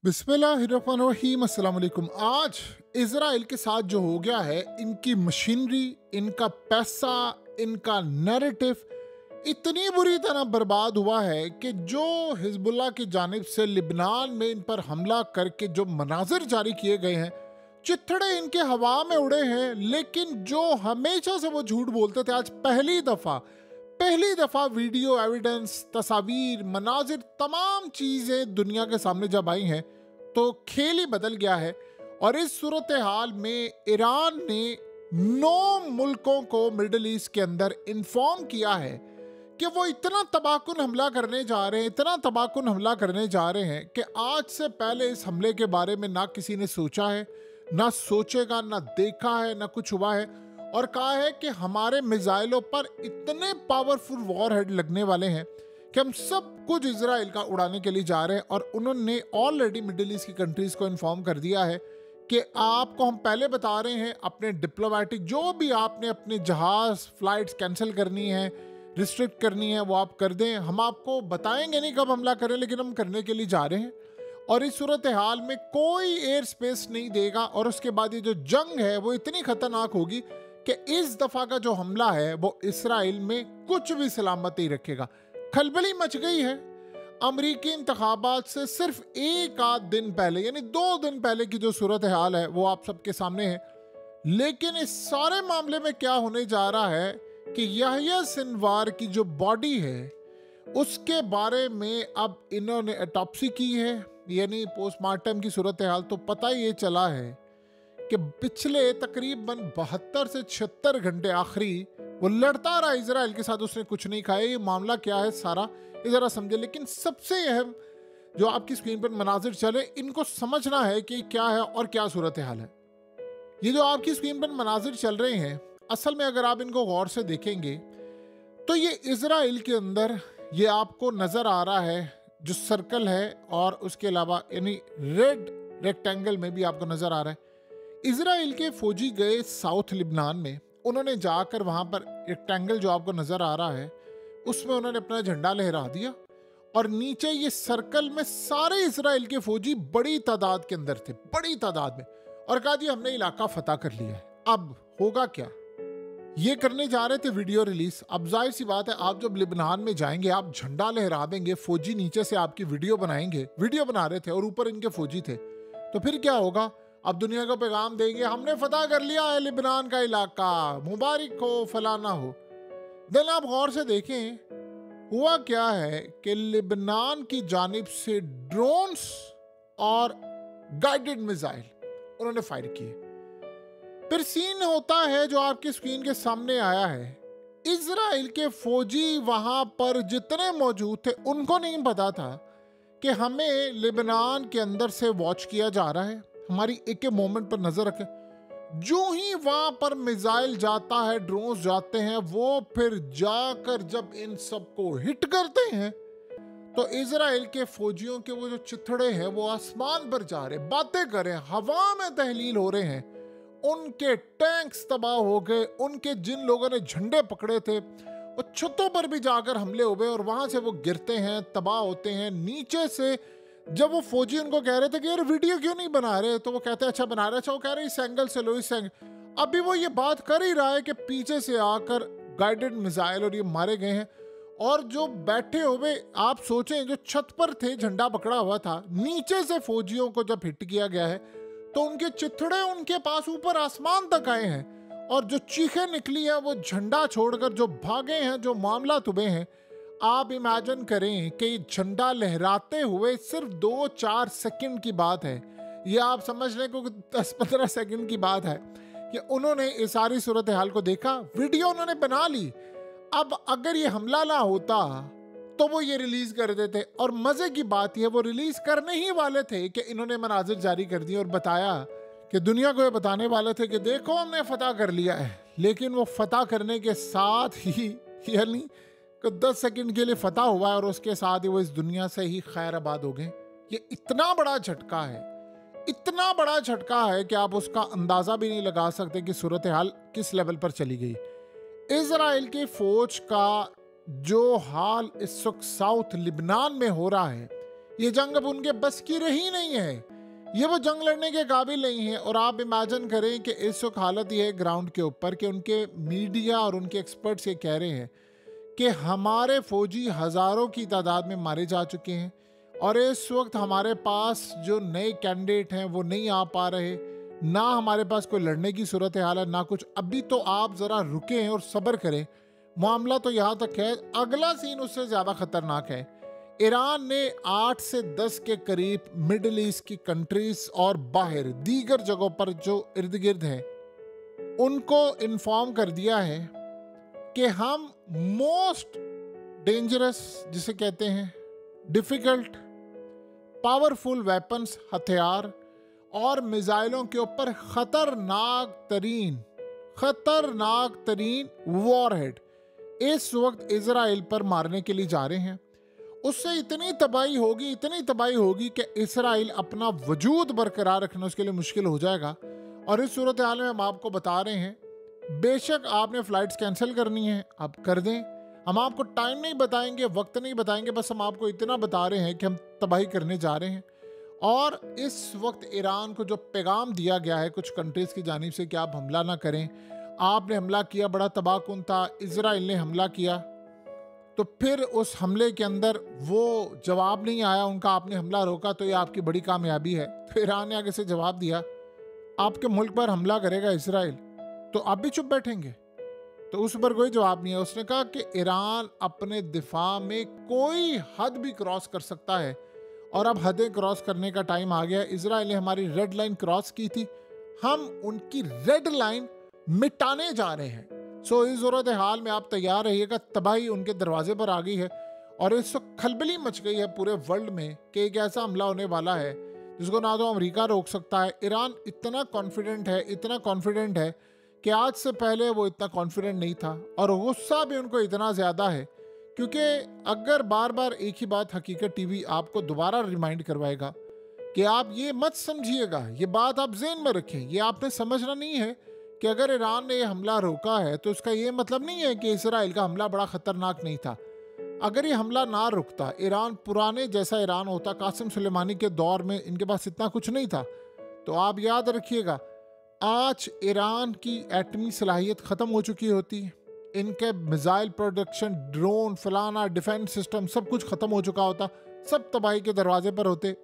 बिस्मिल्लाहिर्रहमानिर्रहीम। अस्सलाम वालेकुम। आज इजराइल के साथ जो हो गया है, इनकी मशीनरी, इनका पैसा, इनका नैरेटिव इतनी बुरी तरह बर्बाद हुआ है कि जो हिजबुल्लाह की जानिब से लिबनान में इन पर हमला करके जो मनाजिर जारी किए गए हैं, चित्थड़े इनके हवा में उड़े हैं। लेकिन जो हमेशा से वो झूठ बोलते थे, आज पहली दफा वीडियो एविडेंस, तस्वीर, मनाजिर, तमाम चीजें दुनिया के सामने जब आई हैं तो खेल ही बदल गया है। और इस सूरत हाल में ईरान ने 9 मुल्कों को मिडल ईस्ट के अंदर इन्फॉर्म किया है कि वो इतना तबाहकुन हमला करने जा रहे हैं कि आज से पहले इस हमले के बारे में ना किसी ने सोचा है, ना सोचेगा, ना देखा है, ना कुछ हुआ है। और कहा है कि हमारे मिसाइलों पर इतने पावरफुल वॉरहेड लगने वाले हैं कि हम सब कुछ इजराइल का उड़ाने के लिए जा रहे हैं। और उन्होंने ऑलरेडी मिडिल ईस्ट की कंट्रीज को इन्फॉर्म कर दिया है कि आपको हम पहले बता रहे हैं, अपने डिप्लोमेटिक जो भी आपने अपने जहाज फ्लाइट्स कैंसिल करनी है, रिस्ट्रिक्ट करनी है, वो आप कर दें। हम आपको बताएंगे नहीं कब हमला करें, लेकिन हम करने के लिए जा रहे हैं। और इस सूरत हाल में कोई एयर स्पेस नहीं देगा। और उसके बाद ये जो जंग है वो इतनी खतरनाक होगी कि इस दफा का जो हमला है वो इसराइल में कुछ भी सलामत नहीं रखेगा। खलबली मच गई है। अमरीकी इंतखाबात से सिर्फ एक आध दिन पहले, यानी 2 दिन पहले की जो सूरत हाल है वो आप सबके सामने है। लेकिन इस सारे मामले में क्या होने जा रहा है कि यहया सिनवार की जो बॉडी है उसके बारे में अब इन्होंने ऑटोप्सी की है, यानी पोस्टमार्टम की सूरत हाल। तो पता ये चला है कि पिछले तकरीबन 72 से 76 घंटे आखिरी वो लड़ता रहा इजराइल के साथ, उसने कुछ नहीं खाया। ये मामला क्या है सारा ये जरा समझे। लेकिन सबसे अहम जो आपकी स्क्रीन पर मनाजिर चले, इनको समझना है कि क्या है और क्या सूरत हाल है। ये जो आपकी स्क्रीन पर मनाजिर चल रहे हैं, असल में अगर आप इनको गौर से देखेंगे तो ये इजराइल के अंदर ये आपको नजर आ रहा है जो सर्कल है, और उसके अलावा यानी रेड रेक्टेंगल में भी आपको नजर आ रहा है। इजराइल के फौजी गए साउथ लिबनान में, उन्होंने जाकर वहां पर रेक्टेंगल जो आपको नजर आ रहा है उसमें उन्होंने अपना झंडा लहरा दिया। और नीचे ये सर्कल में सारे इजराइल के फौजी बड़ी तादाद के अंदर थे, बड़ी तादाद में, और कहा जी हमने इलाका फतह कर लिया है। अब होगा क्या, ये करने जा रहे थे वीडियो रिलीज। अब जाहिर सी बात है, आप जब लिबनान में जाएंगे आप झंडा लहरा देंगे, फौजी नीचे से आपकी वीडियो बनाएंगे। वीडियो बना रहे थे और ऊपर इनके फौजी थे, तो फिर क्या होगा? अब दुनिया को पैगाम देंगे हमने फतह कर लिया है लिबनान का इलाका, मुबारक हो, फलाना हो। देन आप गौर से देखें हुआ क्या है कि लिबनान की जानिब से ड्रोन्स और गाइडेड मिसाइल उन्होंने फायर किए। फिर सीन होता है जो आपकी स्क्रीन के सामने आया है। इजराइल के फौजी वहां पर जितने मौजूद थे उनको नहीं पता था कि हमें लिबनान के अंदर से वॉच किया जा रहा है, हमारी एक एक मोमेंट पर नजर रखें। जो ही वहां पर मिसाइल जाता है, ड्रोन्स जाते हैं, वो फिर जाकर जब इन सबको हिट करते हैं तो इजराइल के फौजियों के वो जो चिथड़े हैं वो आसमान पर जा रहे, बातें कर रहे हैं, हवा में तहलील हो रहे हैं। उनके टैंक्स तबाह हो गए, उनके जिन लोगों ने झंडे पकड़े थे वो छतों पर भी जाकर हमले हो गए और वहां से वो गिरते हैं, तबाह होते हैं। नीचे से जब वो फौजी उनको कह रहे थे कि यार वीडियो क्यों नहीं बना रहे, तो वो कहते हैं अच्छा बना रहे। अच्छा, वो कह रहे इस एंगल से लो, इस एंगल। अभी वो ये बात कर ही रहा है कि पीछे से आकर गाइडेड मिसाइल और ये मारे गए हैं। और जो बैठे हुए, आप सोचें, जो छत पर थे, झंडा पकड़ा हुआ था, नीचे से फौजियों को जब हिट किया गया है तो उनके चिथड़े उनके पास ऊपर आसमान तक आए हैं। और जो चीखें निकली है वो झंडा छोड़कर जो भागे हैं, जो मामला हुए हैं, आप इमेजिन करें कि झंडा लहराते हुए सिर्फ 2-4 सेकंड की बात है। ये आप समझ लें को 10-15 सेकंड की बात है कि उन्होंने इस सारी सूरत हाल को देखा, वीडियो उन्होंने बना ली। अब अगर ये हमला ना होता तो वो ये रिलीज कर देते। और मजे की बात ये, वो रिलीज करने ही वाले थे कि इन्होंने मनाजिर जारी कर दिए और बताया कि दुनिया को ये बताने वाले थे कि देखो हमने फतह कर लिया है। लेकिन वो फतह करने के साथ ही, यानी 10 सेकंड के लिए फतह हुआ है और उसके साथ ही वो इस दुनिया से ही खैर आबाद हो गए। ये इतना बड़ा झटका है, इतना बड़ा झटका है कि आप उसका अंदाजा भी नहीं लगा सकते कि सूरत हाल किस लेवल पर चली गई। इजराइल की फौज का जो हाल इस वक्त साउथ लिबनान में हो रहा है, ये जंग अब उनके बस की रही नहीं है, ये वो जंग लड़ने के काबिल नहीं है। और आप इमेजिन करें कि इस वक्त हालत ये है ग्राउंड के ऊपर कि उनके मीडिया और उनके एक्सपर्ट्स ये कह रहे हैं कि हमारे फौजी हज़ारों की तादाद में मारे जा चुके हैं और इस वक्त हमारे पास जो नए कैंडिडेट हैं वो नहीं आ पा रहे, ना हमारे पास कोई लड़ने की सूरत हाल है ना कुछ। अभी तो आप ज़रा रुकें और सब्र करें। मामला तो यहाँ तक है, अगला सीन उससे ज़्यादा ख़तरनाक है। ईरान ने 8 से 10 के करीब मिडिल ईस्ट की कंट्रीज और बाहर दीगर जगहों पर जो इर्द गिर्द हैं उनको इन्फॉर्म कर दिया है कि हम मोस्ट डेंजरस, जिसे कहते हैं डिफिकल्ट, पावरफुल वेपन्स, हथियार और मिसाइलों के ऊपर खतरनाक तरीन वॉरहेड इस वक्त इजराइल पर मारने के लिए जा रहे हैं। उससे इतनी तबाही होगी कि इजराइल अपना वजूद बरकरार रखना उसके लिए मुश्किल हो जाएगा। और इस सूरत हाल में हम आपको बता रहे हैं, बेशक आपने फ्लाइट्स कैंसिल करनी है आप कर दें, हम आपको टाइम नहीं बताएंगे, वक्त नहीं बताएंगे, बस हम आपको इतना बता रहे हैं कि हम तबाही करने जा रहे हैं। और इस वक्त ईरान को जो पैगाम दिया गया है कुछ कंट्रीज की जानिब से कि आप हमला ना करें, आपने हमला किया, बड़ा तबाहकुन था, इजराइल ने हमला किया, तो फिर उस हमले के अंदर वो जवाब नहीं आया उनका, आपने हमला रोका, तो ये आपकी बड़ी कामयाबी है। तो ईरान ने आगे से जवाब दिया, आपके मुल्क पर हमला करेगा इजराइल तो आप भी चुप बैठेंगे? तो उस पर कोई जवाब नहीं है। उसने कहा कि ईरान अपने दिफा में कोई हद भी क्रॉस कर सकता है और अब हदें क्रॉस करने का टाइम आ गया। इजराइल ने हमारी रेड लाइन क्रॉस की थी, हम उनकी रेड लाइन मिटाने जा रहे हैं। सो इस सूरत हाल में आप तैयार रहिएगा, तबाही उनके दरवाजे पर आ गई है और इस वक्त खलबली मच गई है पूरे वर्ल्ड में कि एक ऐसा हमला होने वाला है जिसको ना तो अमेरिका रोक सकता है। ईरान इतना कॉन्फिडेंट है कि आज से पहले वो इतना कॉन्फिडेंट नहीं था और गुस्सा भी उनको इतना ज़्यादा है क्योंकि अगर बार बार एक ही बात हकीकत टीवी आपको दोबारा रिमाइंड करवाएगा कि आप ये मत समझिएगा, ये बात आप ज़हन में रखें, ये आपने समझना नहीं है कि अगर ईरान ने ये हमला रोका है तो इसका ये मतलब नहीं है कि इजराइल का हमला बड़ा ख़तरनाक नहीं था। अगर ये हमला ना रुकता, ईरान पुराने जैसा ईरान होता, कासिम सुलेमानी के दौर में इनके पास इतना कुछ नहीं था, तो आप याद रखिएगा आज ईरान की एटमी सलाहियत ख़त्म हो चुकी होती है, इनके मिसाइल प्रोडक्शन, ड्रोन, फलाना, डिफेंस सिस्टम सब कुछ ख़त्म हो चुका होता, सब तबाही के दरवाजे पर होते,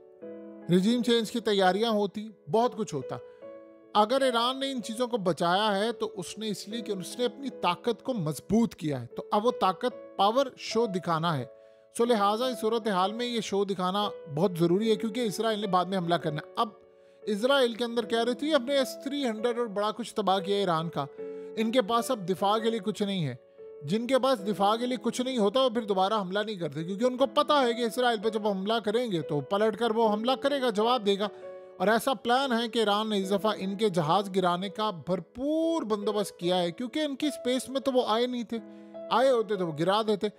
रिजीम चेंज की तैयारियां होती, बहुत कुछ होता। अगर ईरान ने इन चीज़ों को बचाया है तो उसने इसलिए कि उसने अपनी ताकत को मजबूत किया है, तो अब वो ताकत पावर शो दिखाना है। सो लिहाजा इस सूरत हाल में ये शो दिखाना बहुत ज़रूरी है क्योंकि इसराइल ने बाद में हमला करना। अब इसराइल के अंदर कह रही थी अपने S-300 और बड़ा कुछ तबाह किया ईरान का, इनके पास अब दिफा के लिए कुछ नहीं है। जिनके पास दिफा के लिए कुछ नहीं होता वो फिर दोबारा हमला नहीं करते क्योंकि उनको पता है कि इसराइल पर जब हमला करेंगे तो पलट कर वो हमला करेगा, जवाब देगा। और ऐसा प्लान है कि ईरान ने इस दफ़ा इनके जहाज़ गिराने का भरपूर बंदोबस्त किया है क्योंकि इनकी स्पेस में तो वो आए नहीं थे, आए होते तो वो गिरा देते।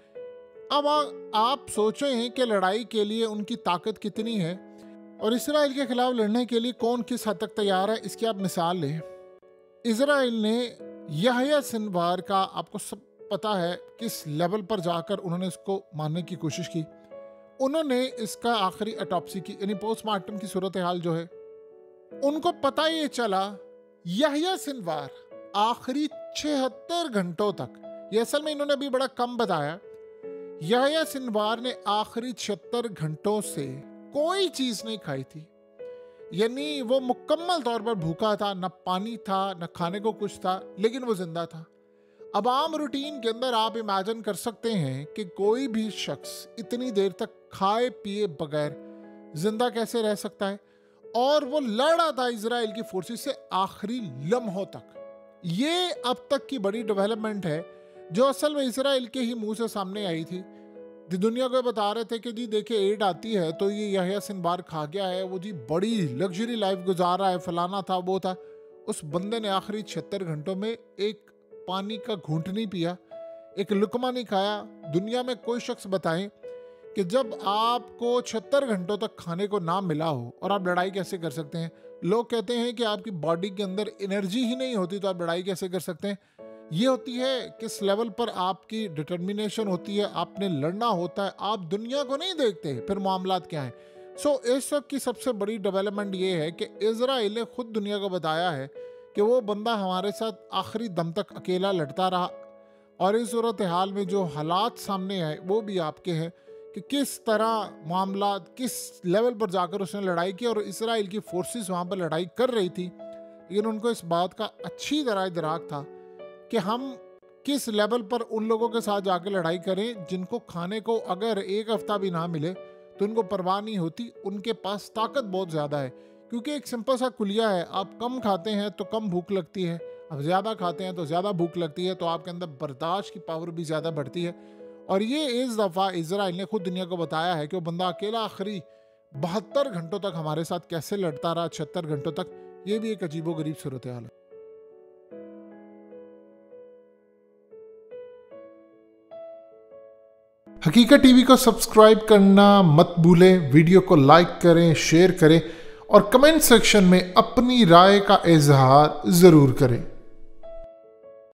अब आप सोचें हैं कि लड़ाई के लिए उनकी ताकत कितनी है और इसराइल के खिलाफ लड़ने के लिए कौन किस हद तक तैयार है। इसकी आप मिसाल लें, इसराइल ने यहया सिनवार का, आपको सब पता है किस लेवल पर जाकर उन्होंने इसको मारने की कोशिश की। उन्होंने इसका आखिरी ऑटोप्सी की, यानी पोस्टमार्टम की सूरत हाल जो है, उनको पता ये चला यहया सिनवार आखिरी 76 घंटों तक, ये असल में इन्होंने अभी बड़ा कम बताया, यहया सिनवार ने आखिरी 76 घंटों से कोई चीज नहीं खाई थी, यानी वो मुकम्मल तौर पर भूखा था, न पानी था न खाने को कुछ था, लेकिन वो जिंदा था। अब आम रूटीन के अंदर आप इमेजिन कर सकते हैं कि कोई भी शख्स इतनी देर तक खाए पिए बगैर जिंदा कैसे रह सकता है, और वो लड़ रहा था इजराइल की फोर्सेस से आखिरी लम्हों तक। ये अब तक की बड़ी डेवलपमेंट है जो असल में इजराइल के ही मुंह से सामने आई थी। दुनिया को बता रहे थे कि जी देखिए एड आती है तो ये यहया सिनवार खा गया है, वो जी बड़ी लग्जरी लाइफ गुजार रहा है, फलाना था वो था। उस बंदे ने आखिरी 76 घंटों में एक पानी का घूंट नहीं पिया, एक लुकमा नहीं खाया। दुनिया में कोई शख्स बताएं कि जब आपको 76 घंटों तक खाने को ना मिला हो और आप लड़ाई कैसे कर सकते हैं। लोग कहते हैं कि आपकी बॉडी के अंदर एनर्जी ही नहीं होती तो आप लड़ाई कैसे कर सकते हैं। ये होती है किस लेवल पर आपकी डिटर्मिनेशन होती है, आपने लड़ना होता है। आप दुनिया को नहीं देखते फिर मामलात क्या हैं। सो इस वक्त की सबसे बड़ी डेवलपमेंट ये है कि इजराइल ने खुद दुनिया को बताया है कि वो बंदा हमारे साथ आखिरी दम तक अकेला लड़ता रहा, और इस सूरत हाल में जो हालात सामने आए वो भी आपके हैं कि किस तरह मामला किस लेवल पर जाकर उसने लड़ाई की, और इसराइल की फोर्सेस वहाँ पर लड़ाई कर रही थी, लेकिन उनको इस बात का अच्छी तरह इदराक था कि हम किस लेवल पर उन लोगों के साथ जाकर लड़ाई करें जिनको खाने को अगर एक हफ्ता भी ना मिले तो उनको परवाह नहीं होती, उनके पास ताकत बहुत ज़्यादा है। क्योंकि एक सिंपल सा कुलिया है, आप कम खाते हैं तो कम भूख लगती है, अब ज़्यादा खाते हैं तो ज़्यादा भूख लगती है, तो आपके अंदर बर्दाश्त की पावर भी ज़्यादा बढ़ती है। और ये इस दफ़ा इजराइल ने खुद दुनिया को बताया है कि वो बंदा अकेला आखिरी 72 घंटों तक हमारे साथ कैसे लड़ता रहा, 76 घंटों तक। ये भी एक अजीबोगरीब सूरत हाल है। हकीकत टीवी को सब्सक्राइब करना मत भूलें, वीडियो को लाइक करें, शेयर करें और कमेंट सेक्शन में अपनी राय का इजहार ज़रूर करें।